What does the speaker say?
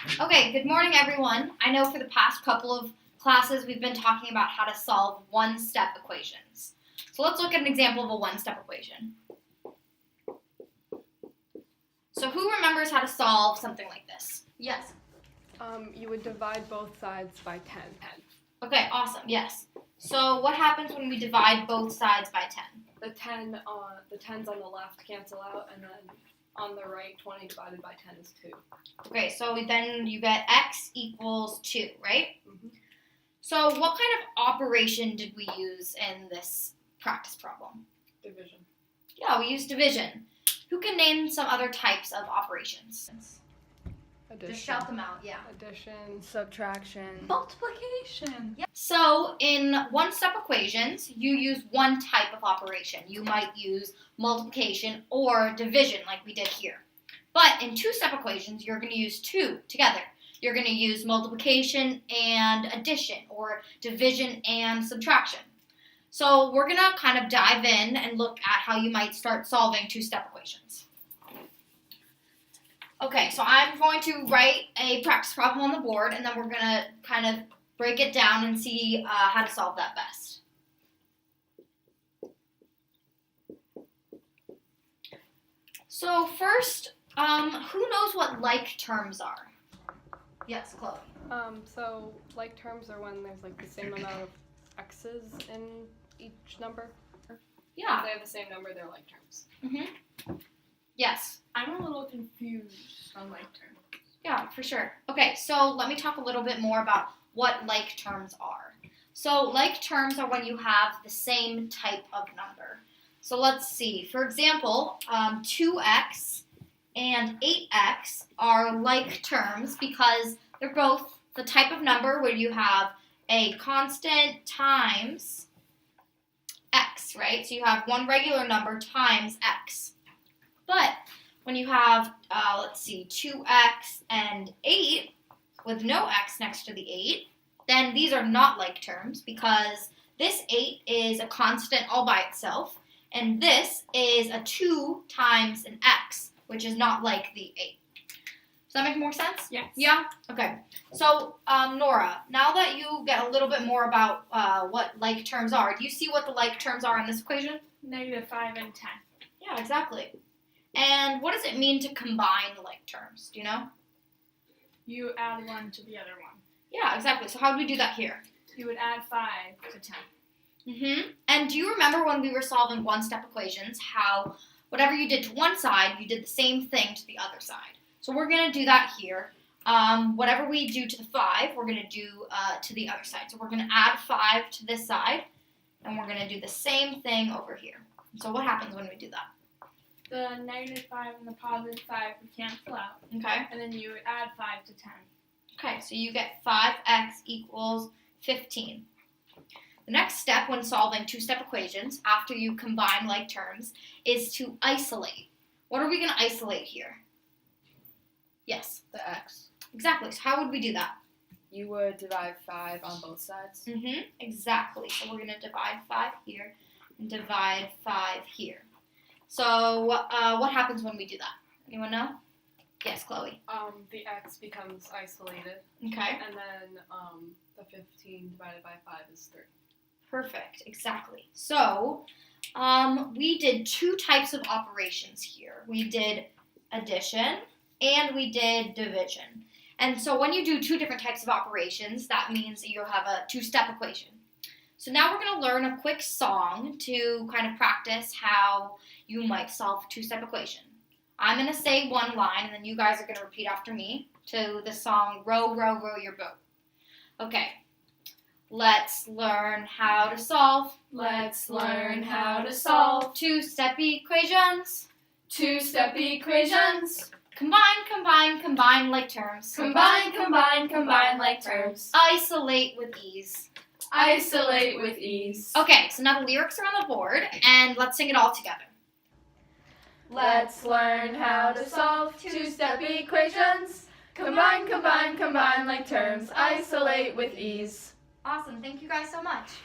Okay, good morning, everyone. I know for the past couple of classes we've been talking about how to solve one-step equations. So let's look at an example of a one-step equation. So who remembers how to solve something like this? Yes. You would divide both sides by 10. Okay, awesome, yes. So what happens when we divide both sides by 10? The 10s on the left cancel out, and then on the right, 20 divided by 10 is 2. Okay, so then you get x equals 2, right? Mm-hmm. So what kind of operation did we use in this practice problem? Division. Yeah, we used division. Who can name some other types of operations? Addition. Just shout them out, yeah. Addition, subtraction, Multiplication. Yep. So in one-step equations, you use one type of operation. You might use multiplication or division like we did here. But in two-step equations, you're going to use two together. You're going to use multiplication and addition, or division and subtraction. So we're going to kind of dive in and look at how you might start solving two-step equations. Okay, so I'm going to write a practice problem on the board, and then we're going to kind of break it down and see how to solve that best. So first, who knows what like terms are? Yes, Chloe. So like terms are when there's like the same amount of x's in each number. Yeah. If they have the same number, they're like terms. Yes. I'm a little confused on like terms. Yeah, for sure. Okay, so let me talk a little bit more about what like terms are. So like terms are when you have the same type of number. So let's see. For example, 2x and 8x are like terms because they're both the type of number where you have a constant times x, right? So you have one regular number times x. But when you have, 2x and 8 with no x next to the 8, then these are not like terms because this 8 is a constant all by itself, and this is a 2 times an x, which is not like the 8. Does that make more sense? Yes. Yeah? Okay. So, Nora, now that you get a little bit more about what like terms are, do you see what the like terms are in this equation? -5 and 10. Yeah, exactly. And what does it mean to combine like terms? Do you know? You add one to the other one. Yeah, exactly. So how do we do that here? You would add 5 to 10. And do you remember when we were solving one-step equations, how whatever you did to one side, you did the same thing to the other side? So we're going to do that here. Whatever we do to the 5, we're going to do to the other side. So we're going to add 5 to this side, and we're going to do the same thing over here. So what happens when we do that? The -5 and the +5 would cancel out. Okay. And then you would add 5 to 10. Okay, so you get 5x equals 15. The next step when solving two-step equations, after you combine like terms, is to isolate. What are we going to isolate here? Yes. The x. Exactly. So how would we do that? You would divide 5 on both sides. Exactly. So we're going to divide 5 here and divide 5 here. So what happens when we do that? Anyone know? Yes, Chloe. The x becomes isolated, Okay. and then the 15 divided by 5 is 3. Perfect. Exactly. So we did two types of operations here. We did addition and we did division. And so when you do two different types of operations, that means that you'll have a two-step equation. So now we're going to learn a quick song to kind of practice how you might solve a two-step equation. I'm going to say one line, and then you guys are going to repeat after me to the song, Row, Row, Row Your Boat. Okay. Let's learn how to solve. Let's learn how to solve Two-step equations. two-step equations. Combine, combine, combine like terms. Combine, combine, combine like terms. Isolate with ease. Isolate with ease. Okay, so now the lyrics are on the board, and let's sing it all together. Let's learn how to solve two-step equations. Combine, combine, combine like terms. Isolate with ease. Awesome. Thank you guys so much.